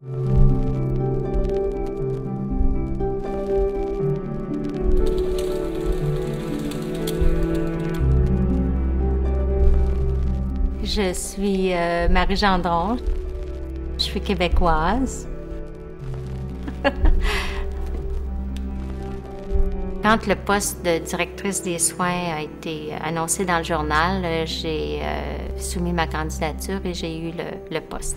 Je suis Marie Gendron. Je suis québécoise. Quand le poste de directrice des soins a été annoncé dans le journal, j'ai soumis ma candidature et j'ai eu le poste.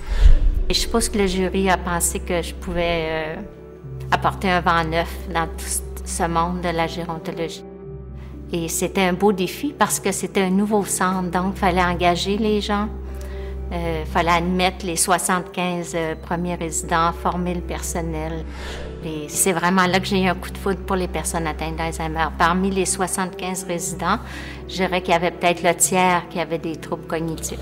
Et je suppose que le jury a pensé que je pouvais apporter un vent neuf dans tout ce monde de la gérontologie. Et c'était un beau défi parce que c'était un nouveau centre, donc il fallait engager les gens, il fallait admettre les 75 premiers résidents, former le personnel. Et c'est vraiment là que j'ai eu un coup de foudre pour les personnes atteintes d'Alzheimer. Parmi les 75 résidents, je dirais qu'il y avait peut-être le tiers qui avait des troubles cognitifs.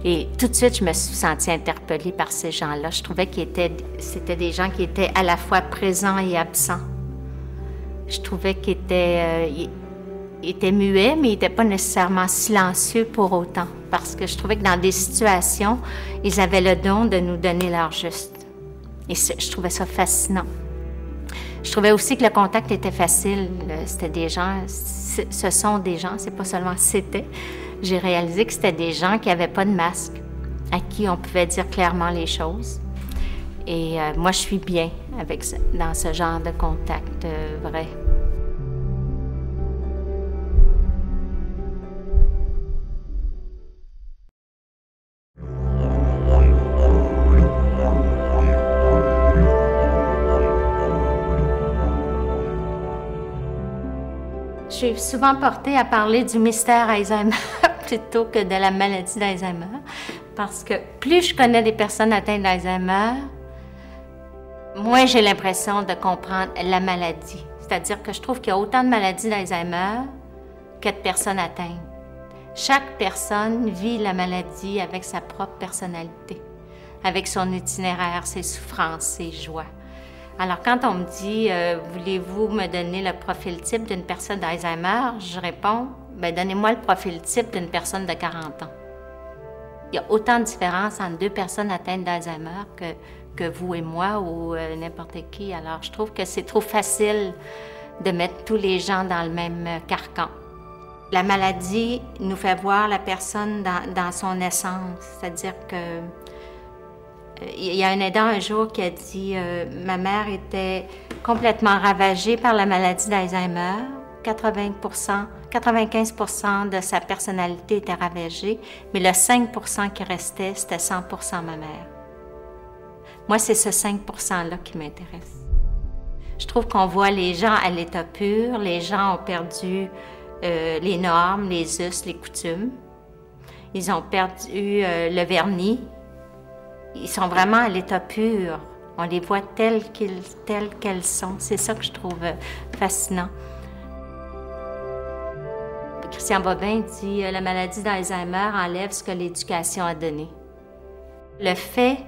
Et tout de suite, je me suis sentie interpellée par ces gens-là. Je trouvais que c'était des gens qui étaient à la fois présents et absents. Je trouvais qu'ils étaient muets, mais ils n'étaient pas nécessairement silencieux pour autant. Parce que je trouvais que dans des situations, ils avaient le don de nous donner leur juste. Et je trouvais ça fascinant. Je trouvais aussi que le contact était facile. C'était des gens, ce sont des gens, c'est pas seulement c'était. J'ai réalisé que c'était des gens qui n'avaient pas de masque, à qui on pouvait dire clairement les choses. Et moi, je suis bien dans ce genre de contact vrai. Je suis souvent portée à parler du mystère Alzheimer plutôt que de la maladie d'Alzheimer, parce que plus je connais des personnes atteintes d'Alzheimer, moins j'ai l'impression de comprendre la maladie. C'est-à-dire que je trouve qu'il y a autant de maladies d'Alzheimer que de personnes atteintes. Chaque personne vit la maladie avec sa propre personnalité, avec son itinéraire, ses souffrances, ses joies. Alors, quand on me dit « Voulez-vous me donner le profil type d'une personne d'Alzheimer », je réponds « Bien, donnez-moi le profil type d'une personne de 40 ans. » Il y a autant de différence entre deux personnes atteintes d'Alzheimer que vous et moi ou n'importe qui. Alors, je trouve que c'est trop facile de mettre tous les gens dans le même carcan. La maladie nous fait voir la personne dans son essence, c'est-à-dire que il y a un aidant un jour qui a dit ma mère était complètement ravagée par la maladie d'Alzheimer. 95% de sa personnalité était ravagée, mais le 5% qui restait, c'était 100% ma mère. Moi, c'est ce 5%-là qui m'intéresse. Je trouve qu'on voit les gens à l'état pur, les gens ont perdu les normes, les us, les coutumes. Ils ont perdu le vernis. Ils sont vraiment à l'état pur. On les voit telles qu'elles sont. C'est ça que je trouve fascinant. Christian Bobin dit « La maladie d'Alzheimer enlève ce que l'éducation a donné ». Le fait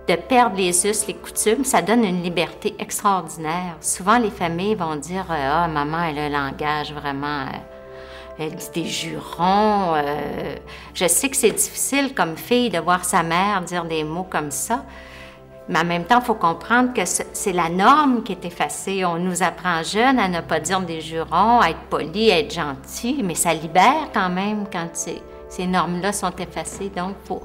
de perdre les us, les coutumes, ça donne une liberté extraordinaire. Souvent, les familles vont dire « Ah, maman, elle a un langage vraiment... Elle dit des jurons. » Je sais que c'est difficile comme fille de voir sa mère dire des mots comme ça, mais en même temps, il faut comprendre que c'est la norme qui est effacée. On nous apprend jeunes à ne pas dire des jurons, à être poli, à être gentil, mais ça libère quand même quand ces normes-là sont effacées. Donc, faut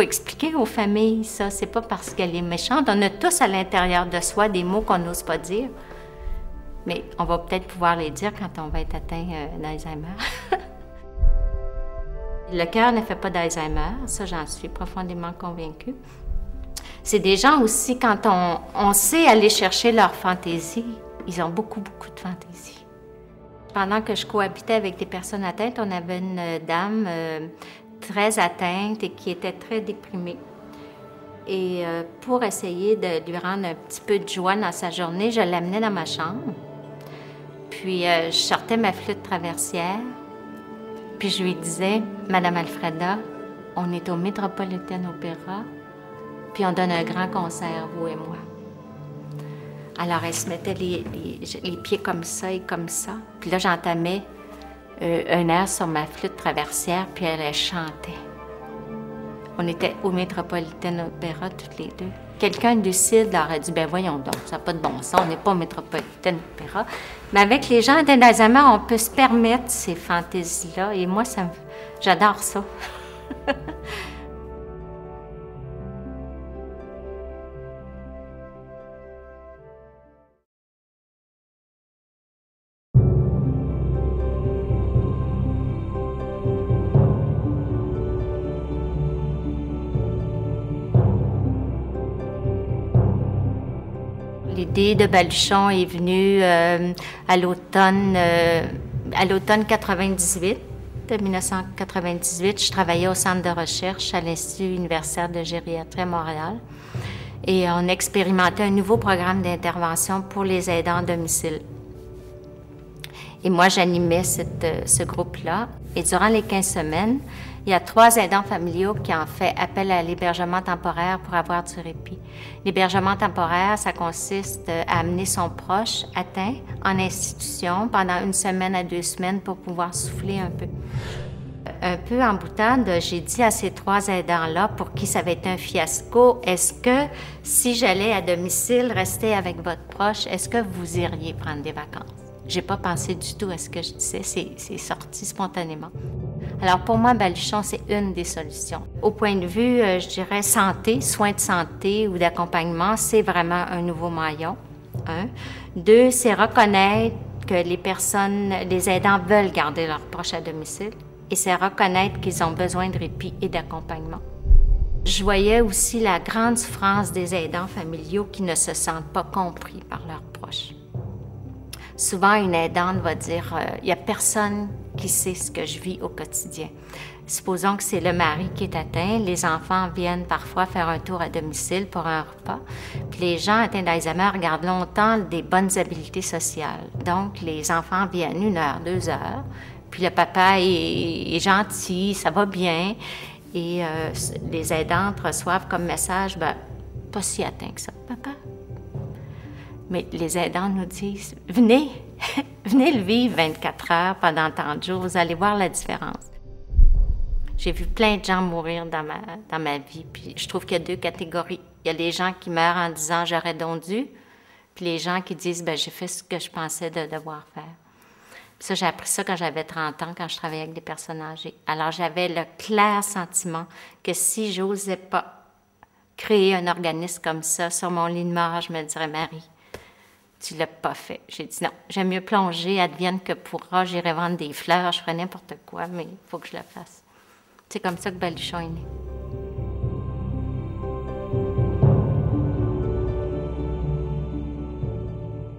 expliquer aux familles ça. C'est pas parce qu'elle est méchante. On a tous à l'intérieur de soi des mots qu'on n'ose pas dire. Mais on va peut-être pouvoir les dire quand on va être atteint d'Alzheimer. Le cœur ne fait pas d'Alzheimer, ça j'en suis profondément convaincue. C'est des gens aussi, quand on sait aller chercher leur fantaisie, ils ont beaucoup de fantaisie. Pendant que je cohabitais avec des personnes atteintes, on avait une dame très atteinte et qui était très déprimée. Et pour essayer de lui rendre un petit peu de joie dans sa journée, je l'amenais dans ma chambre. Puis je sortais ma flûte traversière, puis je lui disais « Madame Alfreda, on est au Metropolitan Opera, puis on donne un grand concert, vous et moi. » Alors elle se mettait les pieds comme ça et comme ça. Puis là, j'entamais un air sur ma flûte traversière, puis elle chantait. On était au Metropolitan Opera toutes les deux. Quelqu'un lucide aurait dit, ben voyons donc, ça n'a pas de bon sens, on n'est pas au Metropolitan Opera. Mais avec les gens d'Alzheimer, on peut se permettre ces fantaisies-là. Et moi, j'adore ça. L'idée de Baluchon est venue à l'automne 1998. Je travaillais au centre de recherche à l'Institut universitaire de gériatrie à Montréal. Et on expérimentait un nouveau programme d'intervention pour les aidants à domicile. Et moi, j'animais ce groupe-là. Et durant les 15 semaines, il y a 3 aidants familiaux qui ont fait appel à l'hébergement temporaire pour avoir du répit. L'hébergement temporaire, ça consiste à amener son proche atteint en institution pendant 1 semaine à 2 semaines pour pouvoir souffler un peu. Un peu en boutade, j'ai dit à ces 3 aidants-là, pour qui ça avait été un fiasco, est-ce que si j'allais à domicile rester avec votre proche, est-ce que vous iriez prendre des vacances? J'ai pas pensé du tout à ce que je disais, c'est sorti spontanément. Alors pour moi, Baluchon, c'est une des solutions. Au point de vue, je dirais, santé, soins de santé ou d'accompagnement, c'est vraiment un nouveau maillon. 1. 2, c'est reconnaître que les aidants veulent garder leurs proches à domicile et c'est reconnaître qu'ils ont besoin de répit et d'accompagnement. Je voyais aussi la grande souffrance des aidants familiaux qui ne se sentent pas compris par leurs proches. Souvent, une aidante va dire « il n'y a personne qui sait ce que je vis au quotidien ». Supposons que c'est le mari qui est atteint, les enfants viennent parfois faire un tour à domicile pour un repas, puis les gens atteints d'Alzheimer regardent longtemps des bonnes habiletés sociales. Donc, les enfants viennent 1 heure, 2 heures, puis le papa est gentil, ça va bien, et les aidantes reçoivent comme message « ben, pas si atteint que ça, papa ». Mais les aidants nous disent, venez, venez le vivre 24 heures pendant tant de jours, vous allez voir la différence. J'ai vu plein de gens mourir dans ma vie, puis je trouve qu'il y a 2 catégories. Il y a les gens qui meurent en disant « j'aurais donc dû », puis les gens qui disent « ben j'ai fait ce que je pensais de devoir faire ». Puis ça, j'ai appris ça quand j'avais 30 ans, quand je travaillais avec des personnes âgées. Alors j'avais le clair sentiment que si j'osais pas créer un organisme comme ça sur mon lit de mort, je me dirais « Marie, tu l'as pas fait. » J'ai dit non, j'aime mieux plonger, advienne que pourra, j'irai vendre des fleurs, je ferai n'importe quoi, mais il faut que je le fasse. C'est comme ça que Baluchon est né.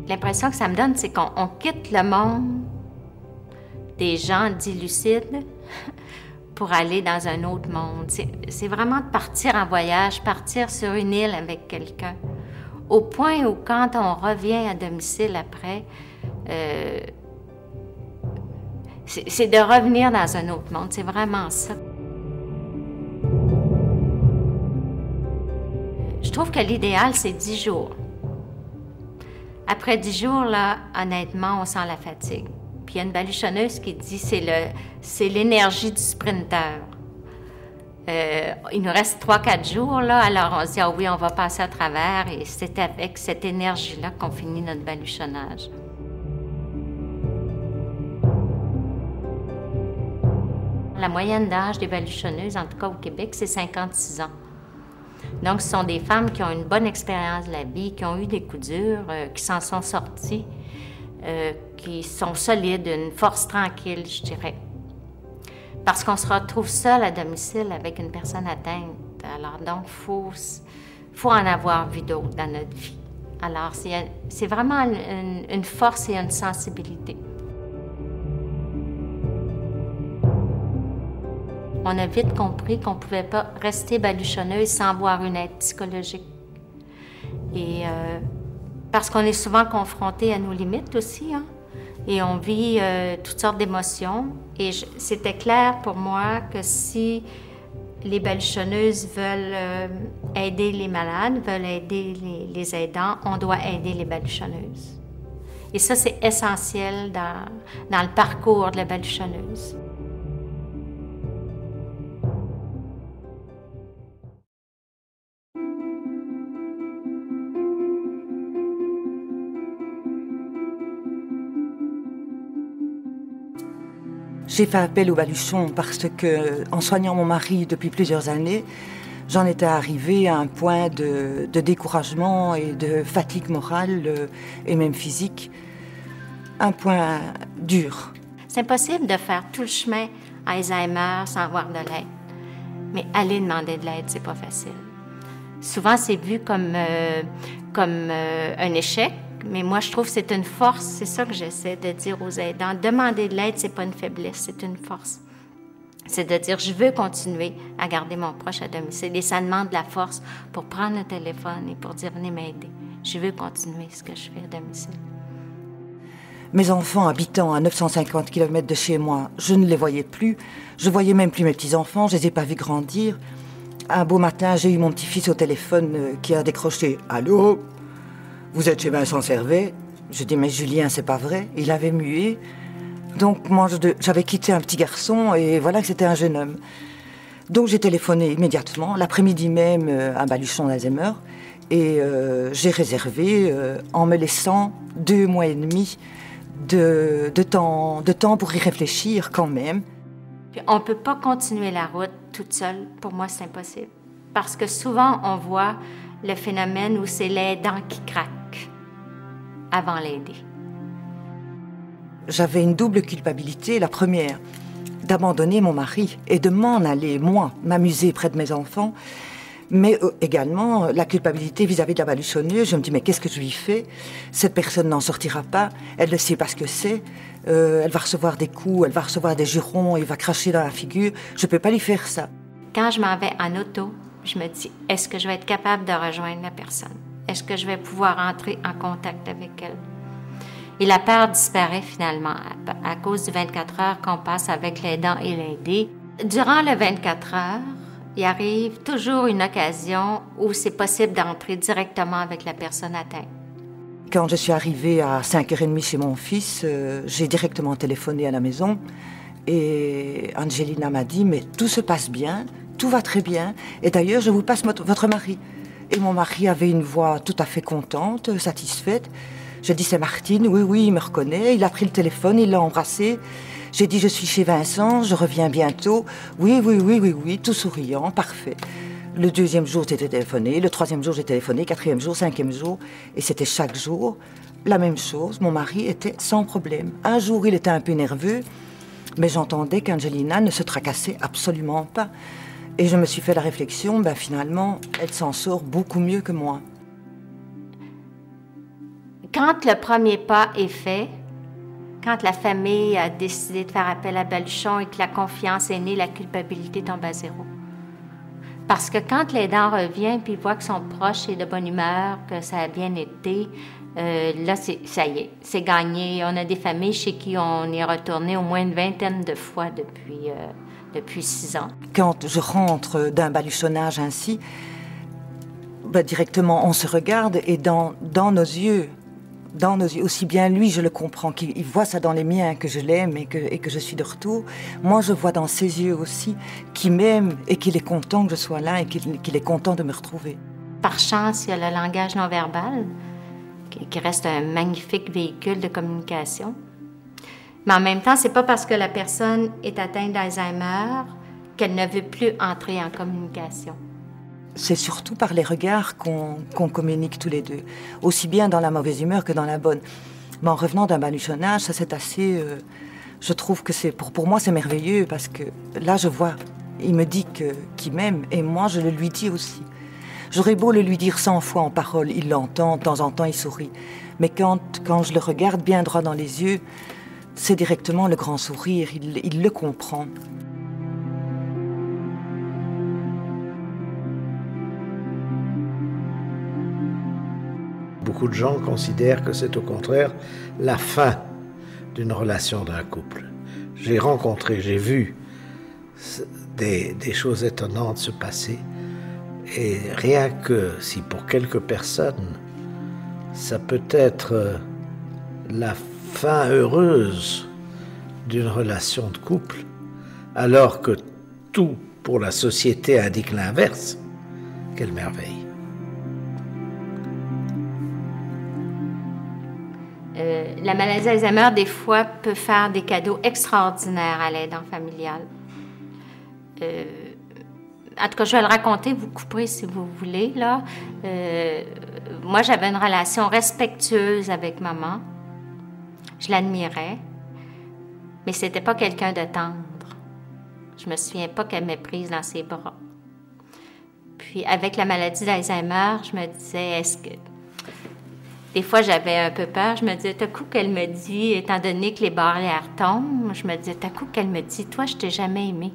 L'impression que ça me donne, c'est qu'on quitte le monde des gens dits lucides pour aller dans un autre monde. C'est vraiment de partir en voyage, partir sur une île avec quelqu'un. Au point où, quand on revient à domicile après, c'est de revenir dans un autre monde. C'est vraiment ça. Je trouve que l'idéal, c'est 10 jours. Après 10 jours, là, honnêtement, on sent la fatigue. Puis il y a une baluchonneuse qui dit c'est l'énergie du sprinter. Il nous reste 3-4 jours, là, alors on se dit, ah oui, on va passer à travers, et c'est avec cette énergie-là qu'on finit notre baluchonnage. La moyenne d'âge des baluchonneuses, en tout cas au Québec, c'est 56 ans. Donc, ce sont des femmes qui ont une bonne expérience de la vie, qui ont eu des coups durs, qui s'en sont sorties, qui sont solides, une force tranquille, je dirais. Parce qu'on se retrouve seul à domicile avec une personne atteinte. Alors, donc, faut en avoir vu d'autres dans notre vie. Alors, c'est vraiment une force et une sensibilité. On a vite compris qu'on ne pouvait pas rester baluchonneuse sans avoir une aide psychologique. Et parce qu'on est souvent confronté à nos limites aussi, hein? Et on vit toutes sortes d'émotions. Et c'était clair pour moi que si les baluchonneuses veulent aider les malades, veulent aider les aidants, on doit aider les baluchonneuses. Et ça, c'est essentiel dans le parcours de la baluchonneuse. J'ai fait appel au baluchon parce que, en soignant mon mari depuis plusieurs années, j'en étais arrivée à un point de découragement et de fatigue morale et même physique. Un point dur. C'est impossible de faire tout le chemin à Alzheimer sans avoir de l'aide. Mais aller demander de l'aide, c'est pas facile. Souvent, c'est vu comme un échec, mais moi, je trouve que c'est une force. C'est ça que j'essaie de dire aux aidants. Demander de l'aide, c'est pas une faiblesse, c'est une force. C'est de dire, je veux continuer à garder mon proche à domicile. Et ça demande de la force pour prendre le téléphone et pour dire, venez m'aider. Je veux continuer ce que je fais à domicile. Mes enfants habitant à 950 km de chez moi, je ne les voyais plus. Je voyais même plus mes petits-enfants, je les ai pas vus grandir. Un beau matin, j'ai eu mon petit-fils au téléphone qui a décroché. « Allô? Vous êtes chez Vincent Servet ?» Je dis « Mais Julien, c'est pas vrai. » Il avait mué. Donc moi, j'avais quitté un petit garçon et voilà que c'était un jeune homme. Donc j'ai téléphoné immédiatement, l'après-midi même, à Baluchon d'Alzheimer. Et j'ai réservé, en me laissant 2 mois et demi de temps pour y réfléchir quand même. Puis on ne peut pas continuer la route toute seule. Pour moi, c'est impossible. Parce que souvent, on voit le phénomène où c'est l'aidant qui craque avant l'aider. J'avais une double culpabilité. La première, d'abandonner mon mari et de m'en aller, moi, m'amuser près de mes enfants. Mais également la culpabilité vis-à-vis de la baluchonneuse. Je me dis, mais qu'est-ce que je lui fais? Cette personne n'en sortira pas, elle ne sait pas ce que c'est, elle va recevoir des coups, elle va recevoir des jurons, il va cracher dans la figure, je ne peux pas lui faire ça. Quand je m'en vais en auto, je me dis, est-ce que je vais être capable de rejoindre la personne? Est-ce que je vais pouvoir entrer en contact avec elle? Et la peur disparaît finalement à cause du 24 heures qu'on passe avec l'aidant et l'aidé. Durant le 24 heures, il arrive toujours une occasion où c'est possible d'entrer directement avec la personne atteinte. Quand je suis arrivée à 5h30 chez mon fils, j'ai directement téléphoné à la maison et Angelina m'a dit « Mais tout se passe bien, tout va très bien et d'ailleurs je vous passe votre mari ». Et mon mari avait une voix tout à fait contente, satisfaite. J'ai dit « C'est Martine, oui, il me reconnaît ». Il a pris le téléphone, il l'a embrassé. J'ai dit, je suis chez Vincent, je reviens bientôt. Oui, tout souriant, parfait. Le 2e jour, j'ai téléphoné, le 3e jour, j'ai téléphoné, 4e jour, 5e jour. Et c'était chaque jour la même chose. Mon mari était sans problème. Un jour, il était un peu nerveux, mais j'entendais qu'Angelina ne se tracassait absolument pas. Et je me suis fait la réflexion, finalement, elle s'en sort beaucoup mieux que moi. Quand le premier pas est fait, quand la famille a décidé de faire appel à Baluchon et que la confiance est née, la culpabilité tombe à zéro. Parce que quand l'aidant revient puis voit que son proche est de bonne humeur, que ça a bien été, là, ça y est, c'est gagné. On a des familles chez qui on est retourné au moins une 20aine de fois depuis 6 ans. Quand je rentre d'un baluchonnage ainsi, directement on se regarde et dans nos yeux, aussi bien lui, je le comprends, qu'il voit ça dans les miens, que je l'aime et que je suis de retour. Moi, je vois dans ses yeux aussi qu'il m'aime et qu'il est content que je sois là et qu'il est content de me retrouver. Par chance, il y a le langage non verbal, qui reste un magnifique véhicule de communication. Mais en même temps, c'est pas parce que la personne est atteinte d'Alzheimer qu'elle ne veut plus entrer en communication. C'est surtout par les regards qu'on communique tous les deux, aussi bien dans la mauvaise humeur que dans la bonne. Mais en revenant d'un baluchonnage, ça c'est assez... je trouve que pour moi c'est merveilleux parce que là je vois, il me dit qu'il m'aime et moi je le lui dis aussi. J'aurais beau le lui dire 100 fois en parole, il l'entend, de temps en temps il sourit. Mais quand je le regarde bien droit dans les yeux, c'est directement le grand sourire, il le comprend. Beaucoup de gens considèrent que c'est au contraire la fin d'une relation d'un couple. J'ai rencontré, j'ai vu des choses étonnantes se passer. Et rien que si pour quelques personnes, ça peut être la fin heureuse d'une relation de couple, alors que tout pour la société indique l'inverse, quelle merveille. La maladie d'Alzheimer, des fois, peut faire des cadeaux extraordinaires à l'aidant familial. En tout cas, je vais le raconter, vous couperez si vous voulez, là. Moi, j'avais une relation respectueuse avec maman. Je l'admirais, mais c'était pas quelqu'un de tendre. Je me souviens pas qu'elle m'ait prise dans ses bras. Puis, avec la maladie d'Alzheimer, je me disais, est-ce que... Des fois, j'avais un peu peur. Je me disais, tout coup qu'elle me dit, étant donné que les barrières tombent, je me disais, tout coup qu'elle me dit, toi, je t'ai jamais aimé.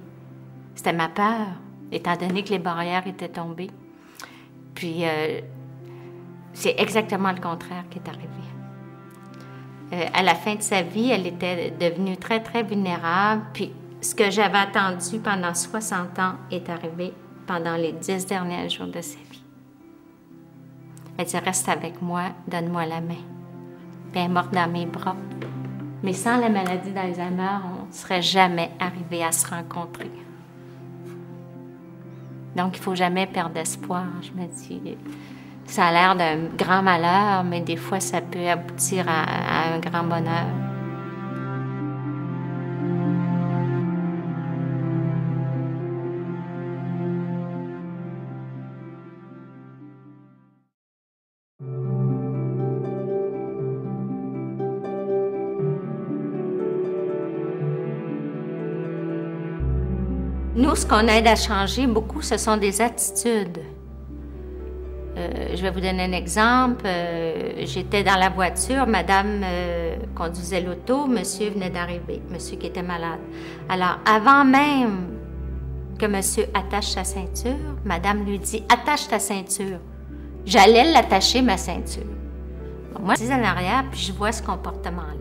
C'était ma peur, étant donné que les barrières étaient tombées. Puis, c'est exactement le contraire qui est arrivé. À la fin de sa vie, elle était devenue très, très vulnérable. Puis, ce que j'avais attendu pendant 60 ans est arrivé pendant les 10 derniers jours de sa vie. Elle dit, reste avec moi, donne-moi la main. Puis elle est morte dans mes bras. Mais sans la maladie d'Alzheimer, on ne serait jamais arrivé à se rencontrer. Donc, il ne faut jamais perdre espoir. Je me dis, ça a l'air d'un grand malheur, mais des fois, ça peut aboutir à un grand bonheur. Nous, ce qu'on aide à changer beaucoup, ce sont des attitudes. Je vais vous donner un exemple. J'étais dans la voiture, madame conduisait l'auto, monsieur venait d'arriver, monsieur qui était malade. Alors, avant même que monsieur attache sa ceinture, madame lui dit « Attache ta ceinture ». J'allais l'attacher, ma ceinture. Bon, moi, je suis en arrière, puis je vois ce comportement-là.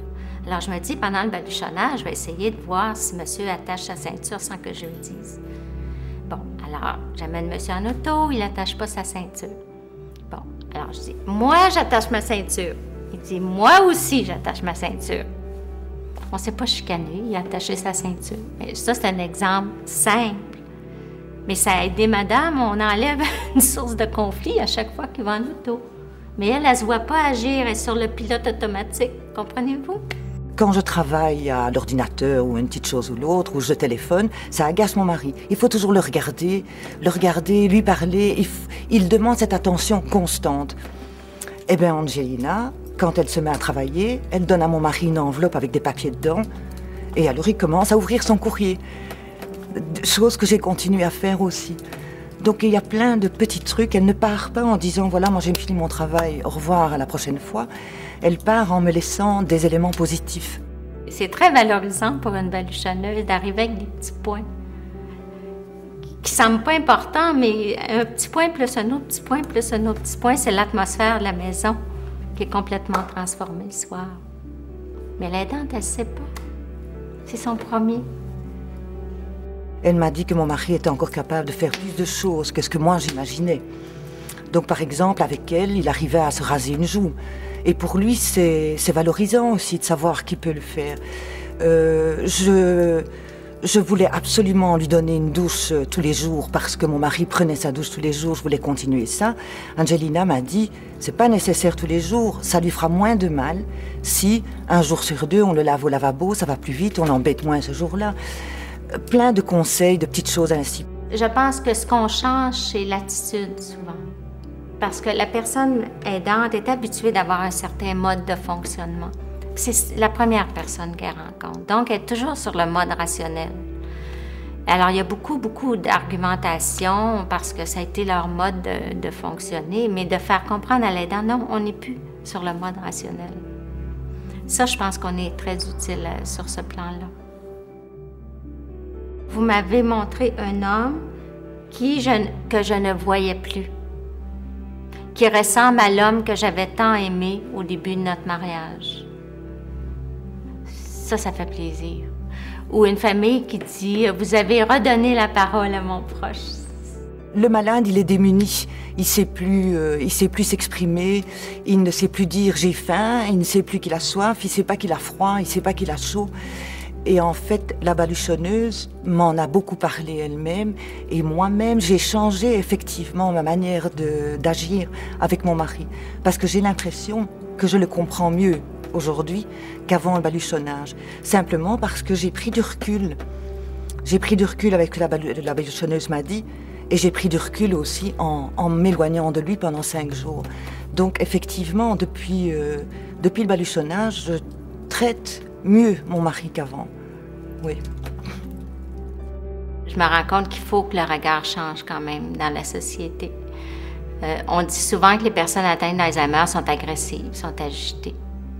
Alors, je me dis, pendant le baluchonnage, je vais essayer de voir si monsieur attache sa ceinture sans que je le dise. Bon, alors, j'amène monsieur en auto, il n'attache pas sa ceinture. Bon, alors je dis, moi, j'attache ma ceinture. Il dit, moi aussi, j'attache ma ceinture. On ne s'est pas chicané, il a attaché sa ceinture. Mais ça, c'est un exemple simple. Mais ça a aidé madame, on enlève une source de conflit à chaque fois qu'il va en auto. Mais elle ne se voit pas agir, elle est sur le pilote automatique, comprenez-vous? Quand je travaille à l'ordinateur ou une petite chose ou l'autre, ou je téléphone, ça agace mon mari. Il faut toujours le regarder, lui parler. Il demande cette attention constante. Eh bien, Angelina, quand elle se met à travailler, elle donne à mon mari une enveloppe avec des papiers dedans. Et alors, il commence à ouvrir son courrier. Chose que j'ai continué à faire aussi. Donc, il y a plein de petits trucs. Elle ne part pas en disant, voilà, moi j'ai fini mon travail, au revoir, à la prochaine fois. Elle part en me laissant des éléments positifs. C'est très valorisant pour une baluchonneuse d'arriver avec des petits points qui ne semblent pas importants, mais un petit point plus un autre petit point plus un autre petit point, c'est l'atmosphère de la maison qui est complètement transformée le soir. Mais l'aidante, elle ne sait pas. C'est son premier. Elle m'a dit que mon mari était encore capable de faire plus de choses que ce que moi j'imaginais. Donc par exemple, avec elle, il arrivait à se raser une joue. Et pour lui, c'est valorisant aussi de savoir qu'il peut le faire. Je voulais absolument lui donner une douche tous les jours parce que mon mari prenait sa douche tous les jours, je voulais continuer ça. Angelina m'a dit, c'est pas nécessaire tous les jours, ça lui fera moins de mal si un jour sur deux on le lave au lavabo, ça va plus vite, on l'embête moins ce jour-là. Plein de conseils, de petites choses ainsi. Je pense que ce qu'on change, c'est l'attitude souvent. Parce que la personne aidante est habituée d'avoir un certain mode de fonctionnement. C'est la première personne qu'elle rencontre. Donc, elle est toujours sur le mode rationnel. Alors, il y a beaucoup d'argumentation parce que ça a été leur mode de fonctionner, mais de faire comprendre à l'aidant, non, on n'est plus sur le mode rationnel. Ça, je pense qu'on est très utile sur ce plan-là. Vous m'avez montré un homme que je ne voyais plus, qui ressemble à l'homme que j'avais tant aimé au début de notre mariage. Ça fait plaisir. Ou une famille qui dit « Vous avez redonné la parole à mon proche ». Le malade, il est démuni. Il sait plus s'exprimer. Il ne sait plus dire « j'ai faim », il ne sait plus qu'il a soif, il ne sait pas qu'il a froid, il ne sait pas qu'il a chaud. Et en fait, la baluchonneuse m'en a beaucoup parlé elle-même. Et moi-même, j'ai changé effectivement ma manière d'agir avec mon mari. Parce que j'ai l'impression que je le comprends mieux aujourd'hui qu'avant le baluchonnage. Simplement parce que j'ai pris du recul. J'ai pris du recul avec ce que la baluchonneuse m'a dit, et j'ai pris du recul aussi en m'éloignant de lui pendant 5 jours. Donc effectivement, depuis le baluchonnage, je traite mieux mon mari qu'avant. Oui. Je me rends compte qu'il faut que le regard change quand même dans la société. On dit souvent que les personnes atteintes d'Alzheimer sont agressives, sont agitées.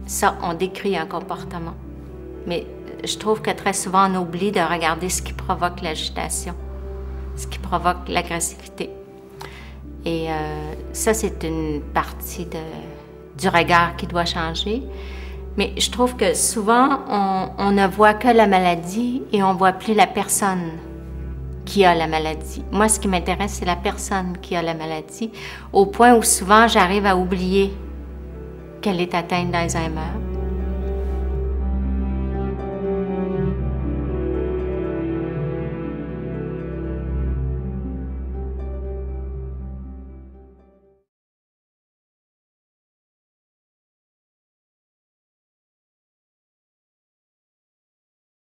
Ça, on décrit un comportement. Mais je trouve que très souvent, on oublie de regarder ce qui provoque l'agitation, ce qui provoque l'agressivité. Et ça, c'est une partie du regard qui doit changer. Mais je trouve que souvent, on ne voit que la maladie et on ne voit plus la personne qui a la maladie. Moi, ce qui m'intéresse, c'est la personne qui a la maladie, au point où souvent, j'arrive à oublier qu'elle est atteinte d'Alzheimer.